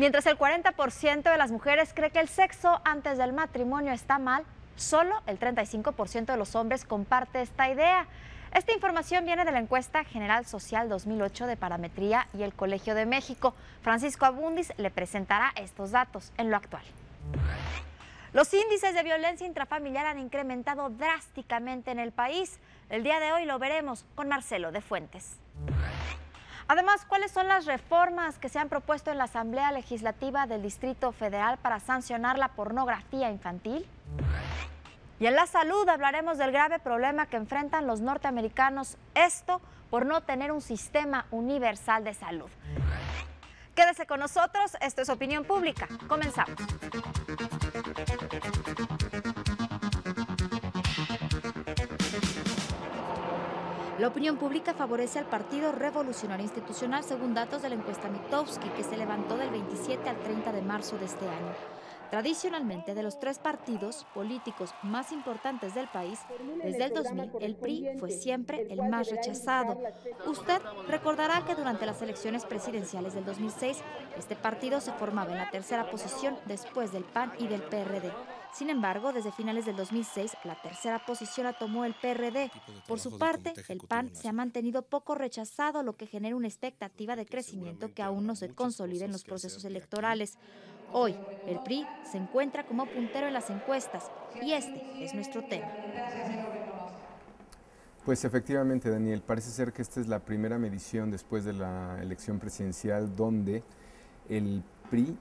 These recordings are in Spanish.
Mientras el 40% de las mujeres cree que el sexo antes del matrimonio está mal, solo el 35% de los hombres comparte esta idea. Esta información viene de la encuesta general social 2008 de Parametría y el Colegio de México. Francisco Abundis le presentará estos datos en lo actual. Los índices de violencia intrafamiliar han incrementado drásticamente en el país. El día de hoy lo veremos con Marcelo de Fuentes. Además, ¿cuáles son las reformas que se han propuesto en la Asamblea Legislativa del Distrito Federal para sancionar la pornografía infantil? Y en la salud hablaremos del grave problema que enfrentan los norteamericanos, esto por no tener un sistema universal de salud. Quédese con nosotros, esto es Opinión Pública. Comenzamos. La opinión pública favorece al Partido Revolucionario Institucional según datos de la encuesta Mitofsky, que se levantó del 27 al 30 de marzo de este año. Tradicionalmente, de los tres partidos políticos más importantes del país, desde el 2000, el PRI fue siempre el más rechazado. Usted recordará que durante las elecciones presidenciales del 2006, este partido se formaba en la tercera posición después del PAN y del PRD. Sin embargo, desde finales del 2006, la tercera posición la tomó el PRD. Por su parte, el PAN se ha mantenido poco rechazado, lo que genera una expectativa de crecimiento que aún no se consolida en los procesos electorales. Hoy, el PRI se encuentra como puntero en las encuestas y este es nuestro tema. Pues efectivamente, Daniel, parece ser que esta es la primera medición después de la elección presidencial donde el PRI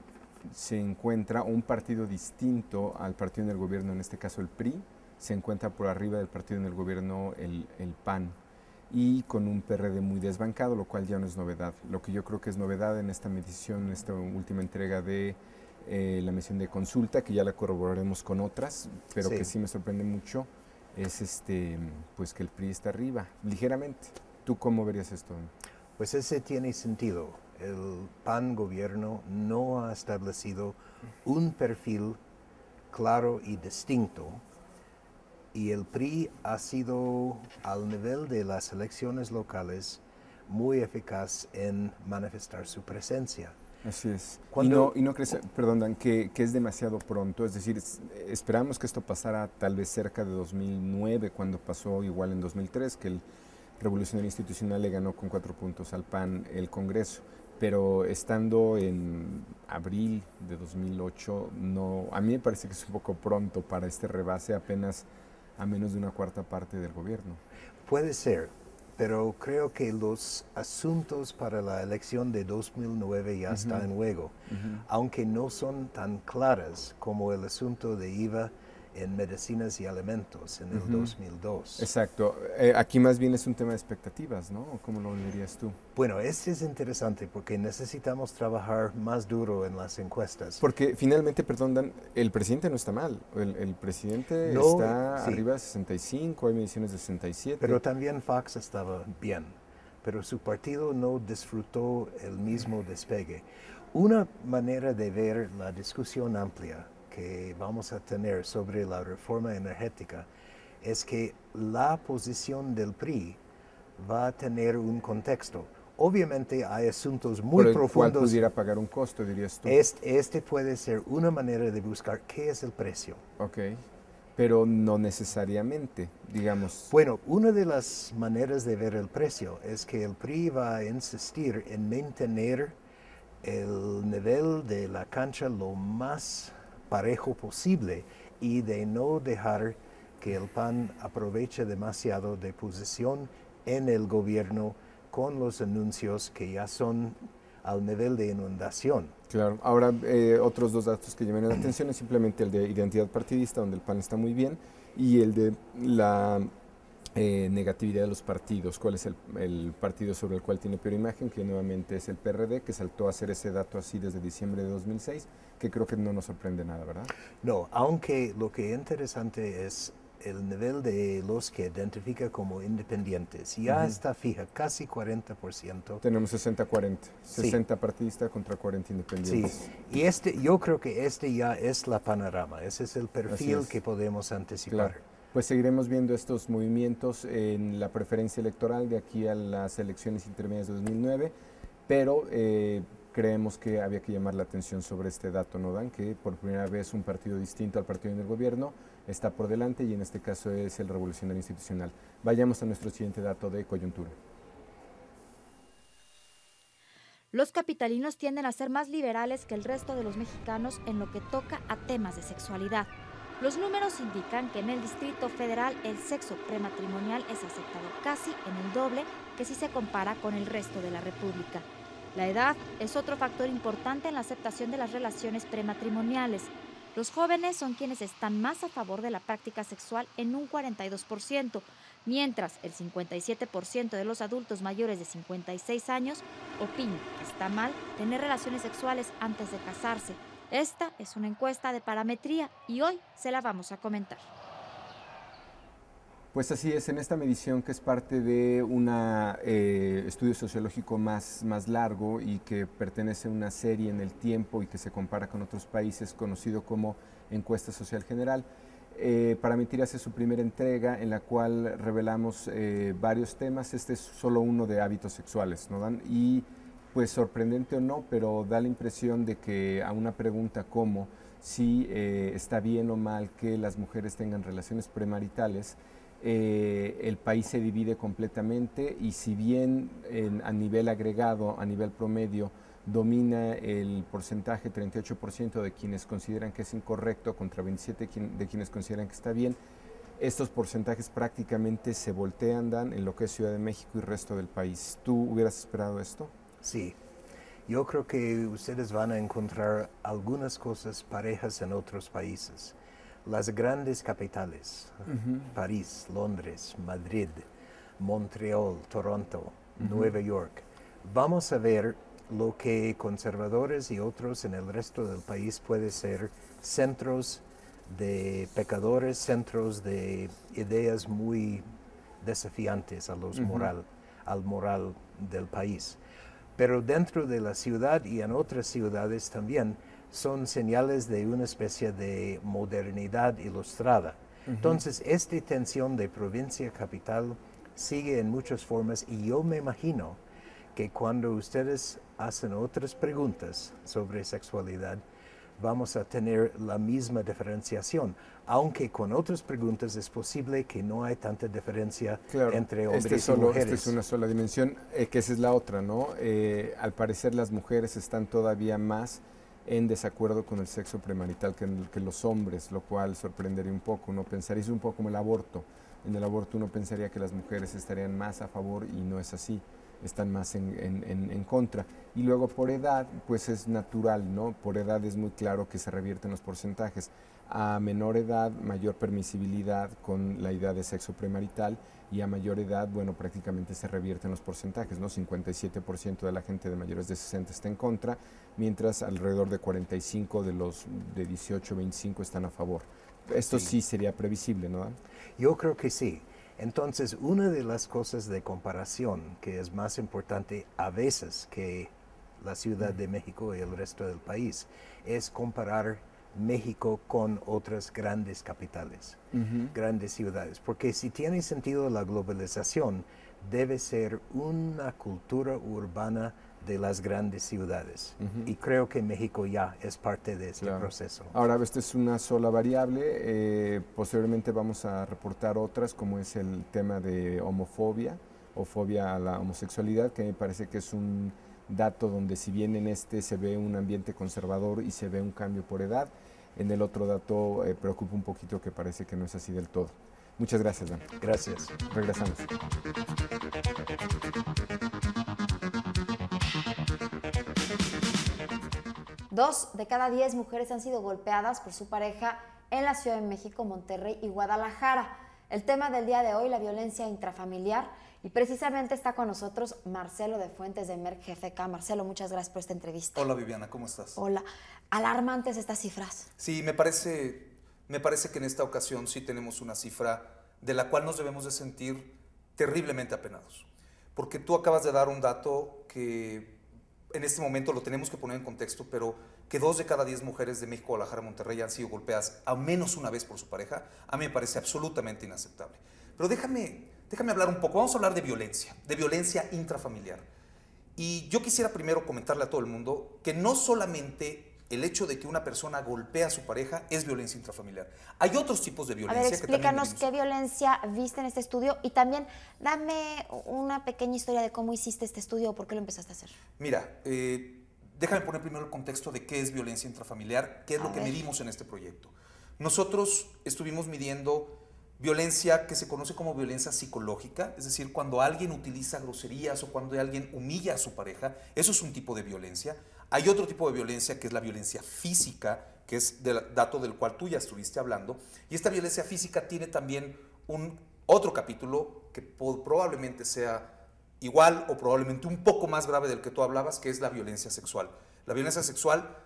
se encuentra, un partido distinto al partido en el gobierno, en este caso el PRI, se encuentra por arriba del partido en el gobierno, el PAN, y con un PRD muy desbancado, lo cual ya no es novedad. Lo que yo creo que es novedad en esta medición, en esta última entrega de la medición de consulta, que ya la corroboraremos con otras, pero que sí me sorprende mucho, es pues que el PRI está arriba, ligeramente. ¿Tú cómo verías esto? Pues ese tiene sentido. El PAN gobierno no ha establecido un perfil claro y distinto, y el PRI ha sido, al nivel de las elecciones locales, muy eficaz en manifestar su presencia. Así es. Y no crees, perdón, Dan, que es demasiado pronto, es decir, esperamos que esto pasara tal vez cerca de 2009, cuando pasó igual en 2003, que el Revolucionario Institucional le ganó con 4 puntos al PAN el Congreso, pero estando en abril de 2008, no, a mí me parece que es un poco pronto para este rebase apenas a menos de una cuarta parte del gobierno. Puede ser, pero creo que los asuntos para la elección de 2009 ya están en juego, aunque no son tan claras como el asunto de IVA en medicinas y alimentos en el 2002. Exacto. Aquí más bien es un tema de expectativas, ¿no? ¿Cómo lo dirías tú? Bueno, este es interesante porque necesitamos trabajar más duro en las encuestas. Porque finalmente, perdón, Dan, el presidente no está mal. El presidente está arriba de 65, hay mediciones de 67. Pero también Fox estaba bien, pero su partido no disfrutó el mismo despegue. Una manera de ver la discusión amplia que vamos a tener sobre la reforma energética es que la posición del PRI va a tener un contexto. Obviamente hay asuntos muy profundos. ¿Cuál pudiera pagar un costo, dirías tú? Este puede ser una manera de buscar qué es el precio. Ok, pero no necesariamente, digamos. Bueno, una de las maneras de ver el precio es que el PRI va a insistir en mantener el nivel de la cancha lo más parejo posible y de no dejar que el PAN aproveche demasiado de posición en el gobierno con los anuncios que ya son al nivel de inundación. Claro. Ahora, otros dos datos que llaman la atención es simplemente el de identidad partidista, donde el PAN está muy bien, y el de la negatividad de los partidos. ¿Cuál es el partido sobre el cual tiene peor imagen? Que nuevamente es el PRD, que saltó a hacer ese dato así desde diciembre de 2006, que creo que no nos sorprende nada, ¿verdad? No, aunque lo que es interesante es el nivel de los que identifica como independientes. Ya está fija, casi 40%. Tenemos 60-40, 60 partidistas contra 40 independientes. Sí, y yo creo que este ya es la panorama, ese es el perfil que podemos anticipar. Claro. Pues seguiremos viendo estos movimientos en la preferencia electoral de aquí a las elecciones intermedias de 2009, pero creemos que había que llamar la atención sobre este dato, ¿no, Dan? Que por primera vez un partido distinto al partido en el gobierno está por delante y en este caso es el Revolucionario Institucional. Vayamos a nuestro siguiente dato de coyuntura. Los capitalinos tienden a ser más liberales que el resto de los mexicanos en lo que toca a temas de sexualidad. Los números indican que en el Distrito Federal el sexo prematrimonial es aceptado casi en el doble que si se compara con el resto de la República. La edad es otro factor importante en la aceptación de las relaciones prematrimoniales. Los jóvenes son quienes están más a favor de la práctica sexual en un 42%, mientras el 57% de los adultos mayores de 56 años opina que está mal tener relaciones sexuales antes de casarse. Esta es una encuesta de Parametría y hoy se la vamos a comentar. Pues así es, en esta medición que es parte de un estudio sociológico más largo y que pertenece a una serie en el tiempo y que se compara con otros países, conocido como Encuesta Social General. Parametría hace su primera entrega en la cual revelamos varios temas. Este es solo uno de hábitos sexuales, ¿no, Dan? Y pues sorprendente o no, pero da la impresión de que a una pregunta como si está bien o mal que las mujeres tengan relaciones premaritales, el país se divide completamente y si bien a nivel agregado, a nivel promedio, domina el porcentaje 38% de quienes consideran que es incorrecto contra 27% de quienes consideran que está bien, estos porcentajes prácticamente se voltean, Dan, en lo que es Ciudad de México y resto del país. ¿Tú hubieras esperado esto? Sí, yo creo que ustedes van a encontrar algunas cosas parejas en otros países. Las grandes capitales, París, Londres, Madrid, Montreal, Toronto, Nueva York. Vamos a ver lo que conservadores y otros en el resto del país puede ser centros de pecadores, centros de ideas muy desafiantes a los al moral del país. Pero dentro de la ciudad y en otras ciudades también son señales de una especie de modernidad ilustrada. Entonces, esta tensión de provincia-capital sigue en muchas formas y yo me imagino que cuando ustedes hacen otras preguntas sobre sexualidad, vamos a tener la misma diferenciación, aunque con otras preguntas es posible que no hay tanta diferencia entre hombres y mujeres. Esta es una sola dimensión, que esa es la otra, ¿no? Al parecer las mujeres están todavía más en desacuerdo con el sexo premarital que los hombres, lo cual sorprendería un poco. Uno pensaría, es un poco como el aborto. En el aborto uno pensaría que las mujeres estarían más a favor y no es así, están más en contra. Y luego por edad, pues es natural, ¿no? Por edad es muy claro que se revierten los porcentajes. A menor edad, mayor permisibilidad con la idea de sexo premarital y a mayor edad, bueno, prácticamente se revierten los porcentajes, ¿no? 57% de la gente de mayores de 60 está en contra, mientras alrededor de 45 de los de 18, 25 están a favor. Esto sí sería previsible, ¿no? Yo creo que sí. Entonces, una de las cosas de comparación que es más importante a veces que la Ciudad de México y el resto del país es comparar México con otras grandes capitales, grandes ciudades. Porque si tiene sentido la globalización, debe ser una cultura urbana de las grandes ciudades. Y creo que México ya es parte de este proceso. Ahora, esta es una sola variable. Posteriormente vamos a reportar otras, como es el tema de homofobia o fobia a la homosexualidad, que me parece que es un dato donde si bien en este se ve un ambiente conservador y se ve un cambio por edad, en el otro dato preocupa un poquito que parece que no es así del todo. Muchas gracias, Dan. Gracias. Regresamos. Dos de cada 10 mujeres han sido golpeadas por su pareja en la Ciudad de México, Monterrey y Guadalajara. El tema del día de hoy, la violencia intrafamiliar, y precisamente está con nosotros Marcelo de Fuentes de Merck GFK. Marcelo, muchas gracias por esta entrevista. Hola Viviana, ¿cómo estás? Hola. Alarmantes estas cifras. Sí, me parece que en esta ocasión sí tenemos una cifra de la cual nos debemos de sentir terriblemente apenados. Porque tú acabas de dar un dato que en este momento lo tenemos que poner en contexto, pero que 2 de cada 10 mujeres de México, Guadalajara, Monterrey han sido golpeadas al menos una vez por su pareja, a mí me parece absolutamente inaceptable. Pero déjame hablar un poco, vamos a hablar de violencia intrafamiliar. Y yo quisiera primero comentarle a todo el mundo que no solamente el hecho de que una persona golpea a su pareja es violencia intrafamiliar. Hay otros tipos de A violencia ver, que también explícanos qué violencia viste en este estudio y también dame una pequeña historia de cómo hiciste este estudio o por qué lo empezaste a hacer. Mira, déjame poner primero el contexto de qué es violencia intrafamiliar, qué es lo que medimos en este proyecto. Nosotros estuvimos midiendo violencia que se conoce como violencia psicológica, es decir, cuando alguien utiliza groserías o cuando alguien humilla a su pareja, eso es un tipo de violencia. Hay otro tipo de violencia que es la violencia física, que es del dato del cual tú ya estuviste hablando, y esta violencia física tiene también otro capítulo que probablemente sea igual o probablemente un poco más grave del que tú hablabas, que es la violencia sexual. La violencia sexual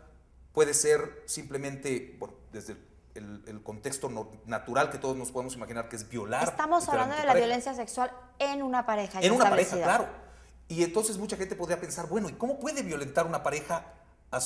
puede ser simplemente, bueno, desde el contexto natural que todos nos podemos imaginar, que es violar. Estamos hablando de la violencia sexual en una pareja. En una pareja, claro. Y entonces mucha gente podría pensar, bueno, ¿y cómo puede violentar una pareja a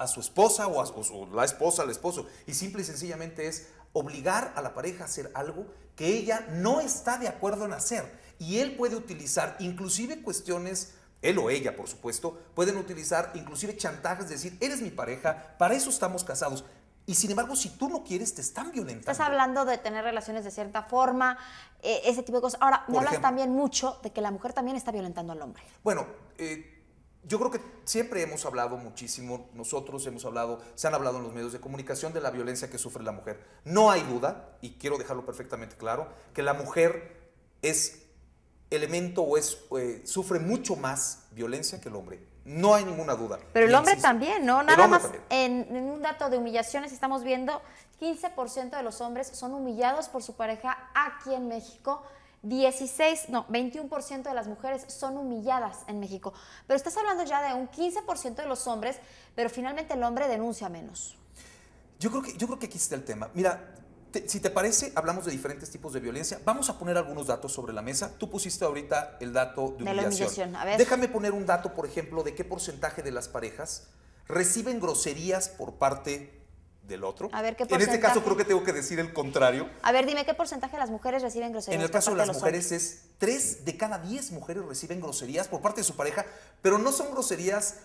su esposa o la esposa al esposo? Y simple y sencillamente es obligar a la pareja a hacer algo que ella no está de acuerdo en hacer. Y él puede utilizar inclusive cuestiones, él o ella por supuesto, pueden utilizar inclusive chantajes de decir, eres mi pareja, para eso estamos casados. Y sin embargo, si tú no quieres, te están violentando. Estás hablando de tener relaciones de cierta forma, ese tipo de cosas. Ahora, me hablas también mucho de que la mujer también está violentando al hombre. Bueno, yo creo que siempre hemos hablado muchísimo, nosotros hemos hablado, se han hablado en los medios de comunicación de la violencia que sufre la mujer. No hay duda, y quiero dejarlo perfectamente claro, que la mujer es elemento o sufre mucho más violencia que el hombre. No hay ninguna duda. Pero el hombre también, ¿no? Nada más en un dato de humillaciones estamos viendo 15% de los hombres son humillados por su pareja aquí en México. 21% de las mujeres son humilladas en México. Pero estás hablando ya de un 15% de los hombres, pero finalmente el hombre denuncia menos. Yo creo que aquí está el tema. Mira, si te parece, hablamos de diferentes tipos de violencia. Vamos a poner algunos datos sobre la mesa. Tú pusiste ahorita el dato de la humillación. A ver. Déjame poner un dato, por ejemplo, de qué porcentaje de las parejas reciben groserías por parte del otro. A ver, ¿qué porcentaje? En este caso creo que tengo que decir el contrario. A ver, dime, ¿qué porcentaje de las mujeres reciben groserías? En el caso de las mujeres es 3 de cada 10 mujeres reciben groserías por parte de su pareja, pero no son groserías,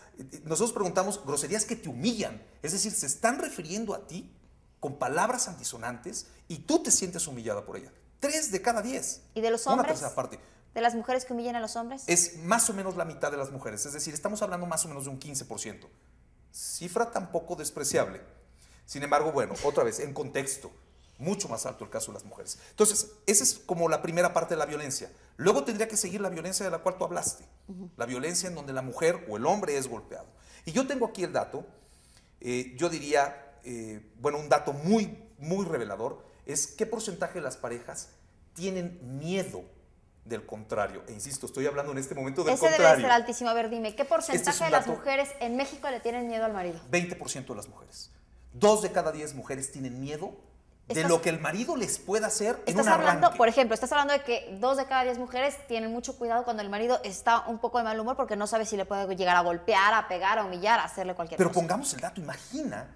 nosotros preguntamos, groserías que te humillan. Es decir, se están refiriendo a ti con palabras antisonantes y tú te sientes humillada por ella. 3 de cada 10. ¿Y de los hombres? Una tercera parte. ¿De las mujeres que humillan a los hombres? Es más o menos la mitad de las mujeres. Es decir, estamos hablando más o menos de un 15%. Cifra tampoco despreciable. Sin embargo, bueno, otra vez, en contexto, mucho más alto el caso de las mujeres. Entonces, esa es como la primera parte de la violencia. Luego tendría que seguir la violencia de la cual tú hablaste. La violencia en donde la mujer o el hombre es golpeado. Y yo tengo aquí el dato, yo diría... bueno, un dato muy, muy revelador es qué porcentaje de las parejas tienen miedo del contrario. E insisto, estoy hablando en este momento del contrario. Ese debe ser altísimo. A ver, dime, ¿qué porcentaje de las mujeres en México le tienen miedo al marido? 20% de las mujeres. 2 de cada 10 mujeres tienen miedo de lo que el marido les pueda hacer en un arranque. Por ejemplo, estás hablando de que 2 de cada 10 mujeres tienen mucho cuidado cuando el marido está un poco de mal humor porque no sabe si le puede llegar a golpear, a pegar, a humillar, a hacerle cualquier cosa. Pero pongamos el dato, imagina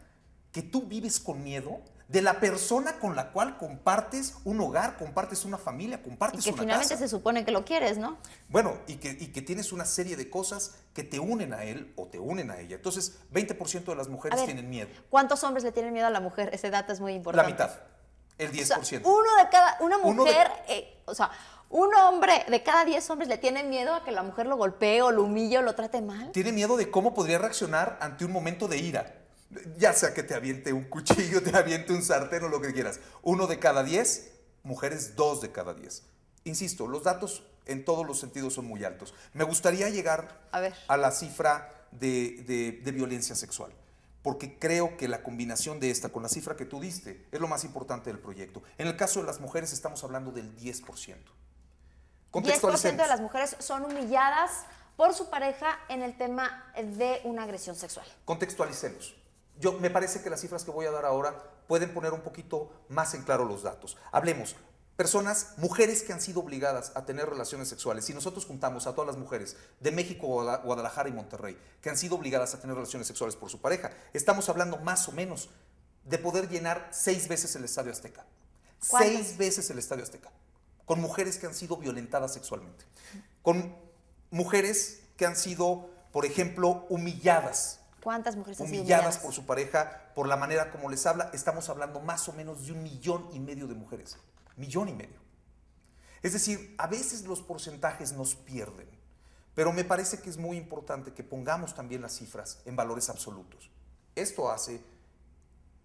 que tú vives con miedo de la persona con la cual compartes un hogar, compartes una familia, compartes una casa. Y que finalmente se supone que lo quieres, ¿no? Bueno, y que tienes una serie de cosas que te unen a él o te unen a ella. Entonces, 20% de las mujeres tienen miedo. ¿Cuántos hombres le tienen miedo a la mujer? Ese dato es muy importante. La mitad, el 10%. O sea, un hombre de cada 10 hombres le tiene miedo a que la mujer lo golpee o lo humille o lo trate mal. Tiene miedo de cómo podría reaccionar ante un momento de ira. Ya sea que te aviente un cuchillo, te aviente un sartén o lo que quieras. 1 de cada 10, mujeres 2 de cada 10. Insisto, los datos en todos los sentidos son muy altos. Me gustaría llegar a la cifra de violencia sexual, porque creo que la combinación de esta con la cifra que tú diste es lo más importante del proyecto. En el caso de las mujeres estamos hablando del 10%. 10% de las mujeres son humilladas por su pareja en el tema de una agresión sexual. Contextualicemos. Me parece que las cifras que voy a dar ahora pueden poner un poquito más en claro los datos. Hablemos, mujeres que han sido obligadas a tener relaciones sexuales. Si nosotros juntamos a todas las mujeres de México, Guadalajara y Monterrey que han sido obligadas a tener relaciones sexuales por su pareja, estamos hablando más o menos de poder llenar 6 veces el Estadio Azteca. 6 veces el Estadio Azteca. Con mujeres que han sido violentadas sexualmente. Con mujeres que han sido por ejemplo, humilladas. ¿Cuántas mujeres han sido Humilladas por su pareja, por la manera como les habla. Estamos hablando más o menos de 1,5 millones de mujeres. 1,5 millones. Es decir, a veces los porcentajes nos pierden, pero me parece que es muy importante que pongamos también las cifras en valores absolutos. Esto hace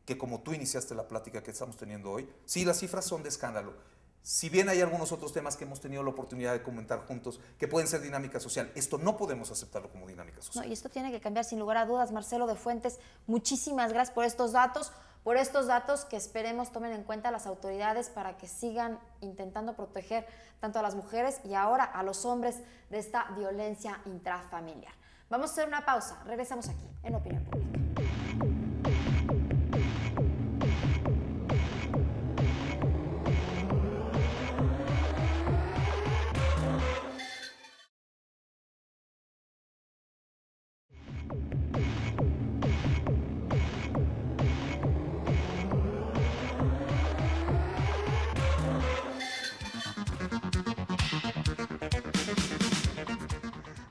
que, como tú iniciaste la plática que estamos teniendo hoy, sí, las cifras son de escándalo. Si bien hay algunos otros temas que hemos tenido la oportunidad de comentar juntos que pueden ser dinámica social, esto no podemos aceptarlo como dinámica social. No, y esto tiene que cambiar sin lugar a dudas. Marcelo de Fuentes, muchísimas gracias por estos datos que esperemos tomen en cuenta las autoridades para que sigan intentando proteger tanto a las mujeres y ahora a los hombres de esta violencia intrafamiliar. Vamos a hacer una pausa, regresamos aquí en Opinión Pública.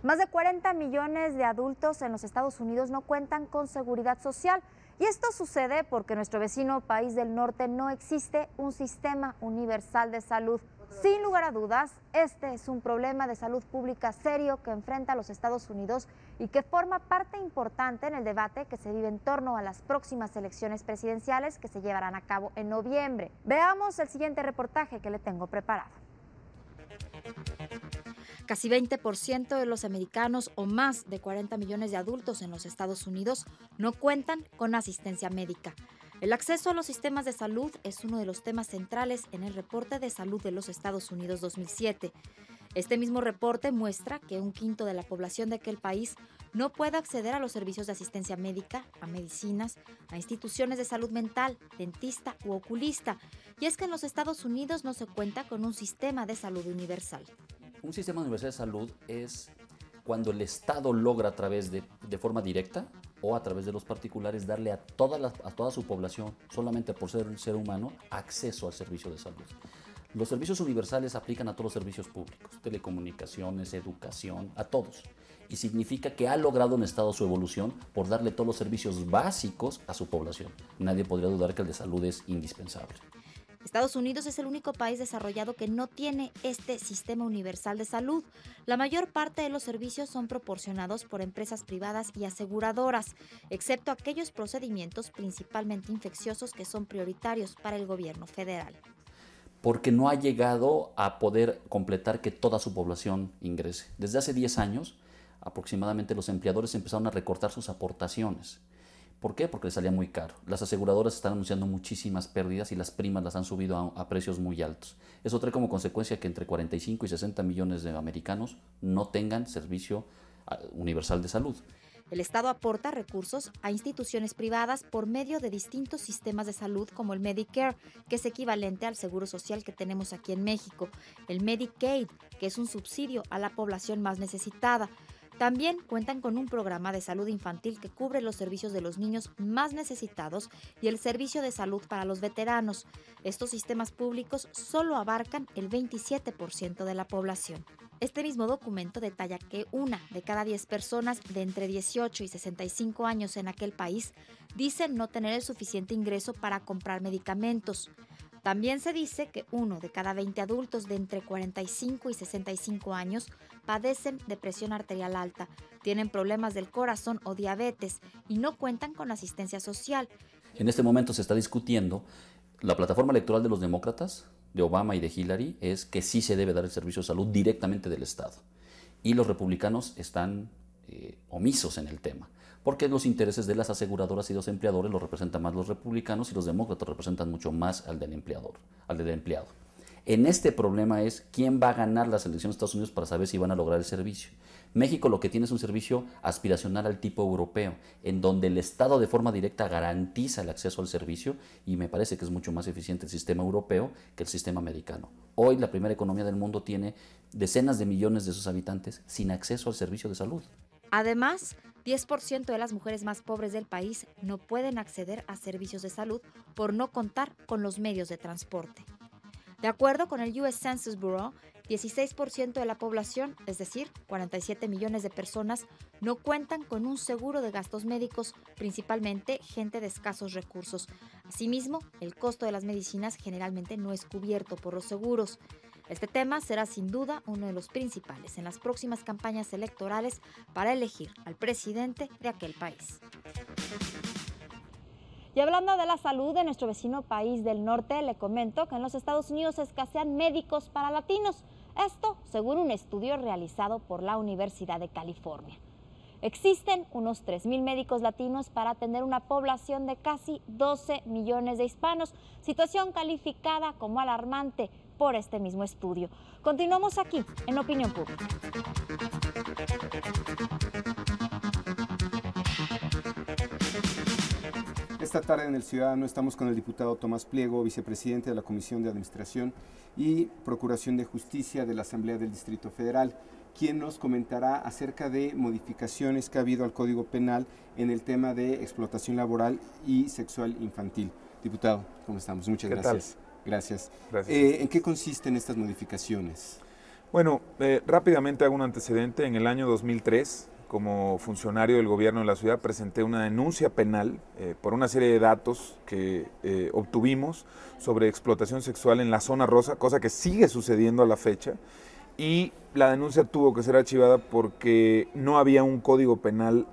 Más de 40 millones de adultos en los Estados Unidos no cuentan con seguridad social. Y esto sucede porque en nuestro vecino país del norte no existe un sistema universal de salud. Sin lugar a dudas, este es un problema de salud pública serio que enfrenta a los Estados Unidos y que forma parte importante en el debate que se vive en torno a las próximas elecciones presidenciales que se llevarán a cabo en noviembre. Veamos el siguiente reportaje que le tengo preparado. Casi 20% de los americanos o más de 40 millones de adultos en los Estados Unidos no cuentan con asistencia médica. El acceso a los sistemas de salud es uno de los temas centrales en el reporte de salud de los Estados Unidos 2007. Este mismo reporte muestra que 1/5 de la población de aquel país no puede acceder a los servicios de asistencia médica, a medicinas, a instituciones de salud mental, dentista u oculista. Y es que en los Estados Unidos no se cuenta con un sistema de salud universal. Un sistema universal de salud es cuando el Estado logra a través de forma directa o a través de los particulares darle a toda su población, solamente por ser un ser humano, acceso al servicio de salud. Los servicios universales aplican a todos los servicios públicos, telecomunicaciones, educación, a todos. Y significa que ha logrado un Estado su evolución por darle todos los servicios básicos a su población. Nadie podría dudar que el de salud es indispensable. Estados Unidos es el único país desarrollado que no tiene este sistema universal de salud. La mayor parte de los servicios son proporcionados por empresas privadas y aseguradoras, excepto aquellos procedimientos principalmente infecciosos que son prioritarios para el gobierno federal. Porque no ha llegado a poder completar que toda su población ingrese. Desde hace 10 años, aproximadamente, los empleadores empezaron a recortar sus aportaciones. ¿Por qué? Porque les salía muy caro. Las aseguradoras están anunciando muchísimas pérdidas y las primas las han subido a precios muy altos. Eso trae como consecuencia que entre 45 y 60 millones de americanos no tengan servicio universal de salud. El Estado aporta recursos a instituciones privadas por medio de distintos sistemas de salud como el Medicare, que es equivalente al seguro social que tenemos aquí en México, el Medicaid, que es un subsidio a la población más necesitada. También cuentan con un programa de salud infantil que cubre los servicios de los niños más necesitados y el servicio de salud para los veteranos. Estos sistemas públicos solo abarcan el 27% de la población. Este mismo documento detalla que 1 de cada 10 personas de entre 18 y 65 años en aquel país dicen no tener el suficiente ingreso para comprar medicamentos. También se dice que 1 de cada 20 adultos de entre 45 y 65 años padecen de presión arterial alta, tienen problemas del corazón o diabetes y no cuentan con asistencia social. En este momento se está discutiendo, la plataforma electoral de los demócratas, de Obama y de Hillary, es que sí se debe dar el servicio de salud directamente del Estado. Y los republicanos están omisos en el tema, porque los intereses de las aseguradoras y los empleadores los representan más los republicanos y los demócratas representan mucho más al del empleado. En este problema es quién va a ganar las elecciones de Estados Unidos para saber si van a lograr el servicio. México lo que tiene es un servicio aspiracional al tipo europeo, en donde el Estado de forma directa garantiza el acceso al servicio y me parece que es mucho más eficiente el sistema europeo que el sistema americano. Hoy la primera economía del mundo tiene decenas de millones de sus habitantes sin acceso al servicio de salud. Además, 10% de las mujeres más pobres del país no pueden acceder a servicios de salud por no contar con los medios de transporte. De acuerdo con el US Census Bureau, 16% de la población, es decir, 47 millones de personas, no cuentan con un seguro de gastos médicos, principalmente gente de escasos recursos. Asimismo, el costo de las medicinas generalmente no es cubierto por los seguros. Este tema será sin duda uno de los principales en las próximas campañas electorales para elegir al presidente de aquel país. Y hablando de la salud de nuestro vecino país del norte, le comento que en los Estados Unidos escasean médicos para latinos. Esto según un estudio realizado por la Universidad de California. Existen unos 3,000 médicos latinos para atender una población de casi 12 millones de hispanos, situación calificada como alarmante por este mismo estudio. Continuamos aquí en Opinión Pública. Esta tarde en El Ciudadano estamos con el diputado Tomás Pliego, vicepresidente de la Comisión de Administración y Procuración de Justicia de la Asamblea del Distrito Federal, quien nos comentará acerca de modificaciones que ha habido al Código Penal en el tema de explotación laboral y sexual infantil. Diputado, ¿cómo estamos? Muchas gracias. Gracias. ¿En qué consisten estas modificaciones? Bueno, rápidamente hago un antecedente. En el año 2003, como funcionario del gobierno de la ciudad, presenté una denuncia penal por una serie de datos que obtuvimos sobre explotación sexual en la zona rosa, cosa que sigue sucediendo a la fecha, y la denuncia tuvo que ser archivada porque no había un código penal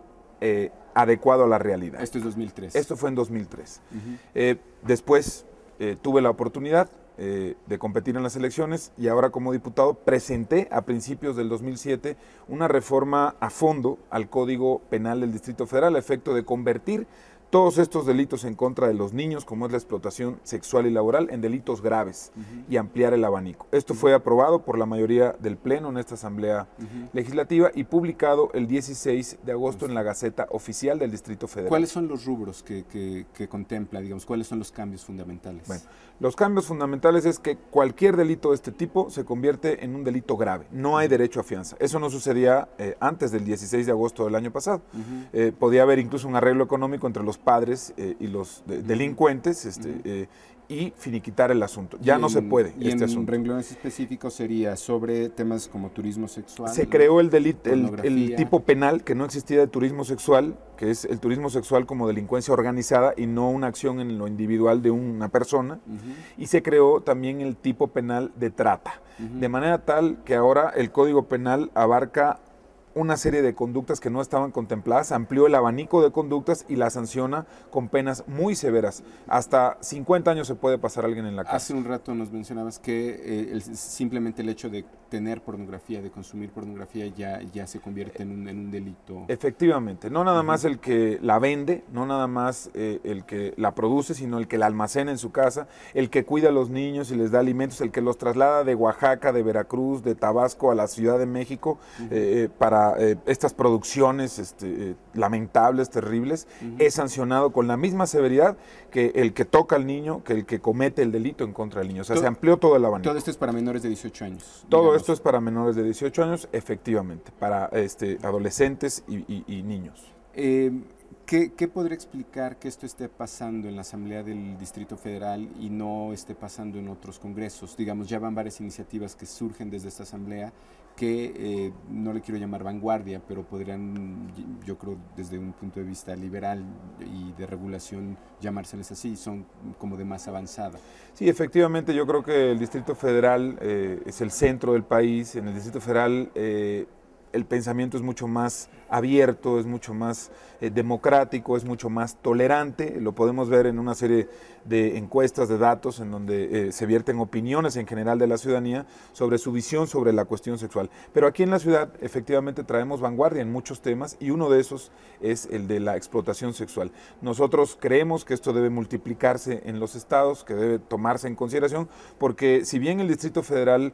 adecuado a la realidad. Esto es 2003. Esto fue en 2003. Después tuve la oportunidad de competir en las elecciones y ahora como diputado presenté a principios del 2007 una reforma a fondo al Código Penal del Distrito Federal a efecto de convertir todos estos delitos en contra de los niños, como es la explotación sexual y laboral, en delitos graves y ampliar el abanico. Esto fue aprobado por la mayoría del Pleno en esta Asamblea Legislativa y publicado el 16 de agosto en la Gaceta Oficial del Distrito Federal. ¿Cuáles son los rubros que contempla, digamos, cuáles son los cambios fundamentales? Bueno, los cambios fundamentales es que cualquier delito de este tipo se convierte en un delito grave. No hay derecho a fianza. Eso no sucedía antes del 16 de agosto del año pasado. Podía haber incluso un arreglo económico entre los padres y los delincuentes y finiquitar el asunto. Ya no se puede este asunto. Y en renglones específicos sería sobre temas como turismo sexual. Se creó el tipo penal que no existía de turismo sexual, que es el turismo sexual como delincuencia organizada y no una acción en lo individual de una persona. Y se creó también el tipo penal de trata. De manera tal que ahora el Código Penal abarca una serie de conductas que no estaban contempladas, amplió el abanico de conductas y la sanciona con penas muy severas. Hasta 50 años se puede pasar a alguien en la cárcel. Hace un rato nos mencionabas que simplemente el hecho de tener pornografía, de consumir pornografía, ya se convierte en un delito. Efectivamente, no nada más el que la vende, no nada más el que la produce, sino el que la almacena en su casa, el que cuida a los niños y les da alimentos, el que los traslada de Oaxaca, de Veracruz, de Tabasco a la Ciudad de México para estas producciones lamentables, terribles, es sancionado con la misma severidad que el que toca al niño, que el que comete el delito en contra del niño. O sea, se amplió todo el abanico. Todo esto es para menores de 18 años. Todo esto es para menores de 18 años, efectivamente, para adolescentes y niños. ¿Qué podría explicar que esto esté pasando en la Asamblea del Distrito Federal y no esté pasando en otros congresos? Digamos, ya van varias iniciativas que surgen desde esta Asamblea que no le quiero llamar vanguardia, pero podrían, yo creo, desde un punto de vista liberal y de regulación, llamárseles así, son como de más avanzada. Sí, efectivamente, yo creo que el Distrito Federal es el centro del país. En el Distrito Federal el pensamiento es mucho más abierto, es mucho más democrático, es mucho más tolerante. Lo podemos ver en una serie de encuestas, de datos, en donde se vierten opiniones en general de la ciudadanía sobre su visión sobre la cuestión sexual. Pero aquí en la ciudad efectivamente traemos vanguardia en muchos temas y uno de esos es el de la explotación sexual. Nosotros creemos que esto debe multiplicarse en los estados, que debe tomarse en consideración, porque si bien el Distrito Federal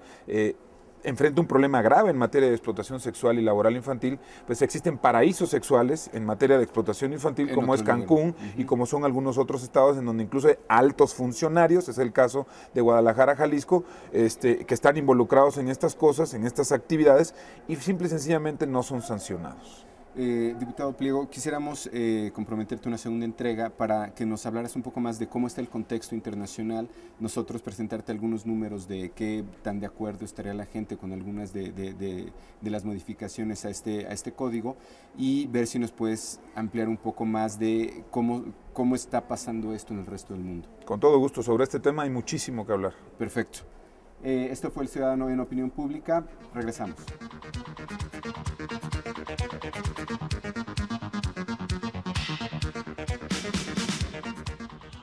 enfrenta un problema grave en materia de explotación sexual y laboral infantil, pues existen paraísos sexuales en materia de explotación infantil, como es Cancún y como son algunos otros estados en donde incluso hay altos funcionarios, es el caso de Guadalajara, Jalisco, que están involucrados en estas cosas, en estas actividades y simple y sencillamente no son sancionados. Diputado Pliego, quisiéramos comprometerte una segunda entrega para que nos hablaras un poco más de cómo está el contexto internacional, nosotros presentarte algunos números de qué tan de acuerdo estaría la gente con algunas de las modificaciones a este código y ver si nos puedes ampliar un poco más de cómo está pasando esto en el resto del mundo. Con todo gusto, sobre este tema hay muchísimo que hablar. Perfecto. Esto fue El Ciudadano en Opinión Pública. Regresamos.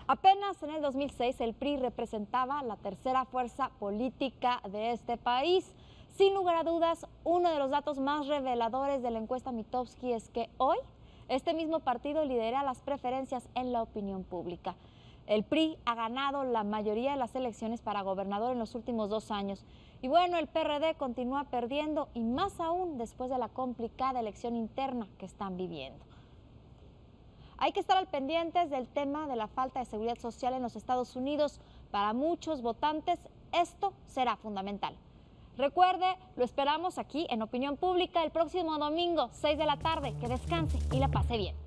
Apenas en el 2006 el PRI representaba la tercera fuerza política de este país. Sin lugar a dudas, uno de los datos más reveladores de la encuesta Mitofsky es que hoy este mismo partido lidera las preferencias en la opinión pública. El PRI ha ganado la mayoría de las elecciones para gobernador en los últimos 2 años. Y bueno, el PRD continúa perdiendo y más aún después de la complicada elección interna que están viviendo. Hay que estar al pendientes del tema de la falta de seguridad social en los Estados Unidos. Para muchos votantes esto será fundamental. Recuerde, lo esperamos aquí en Opinión Pública el próximo domingo, 6 de la tarde. Que descanse y la pase bien.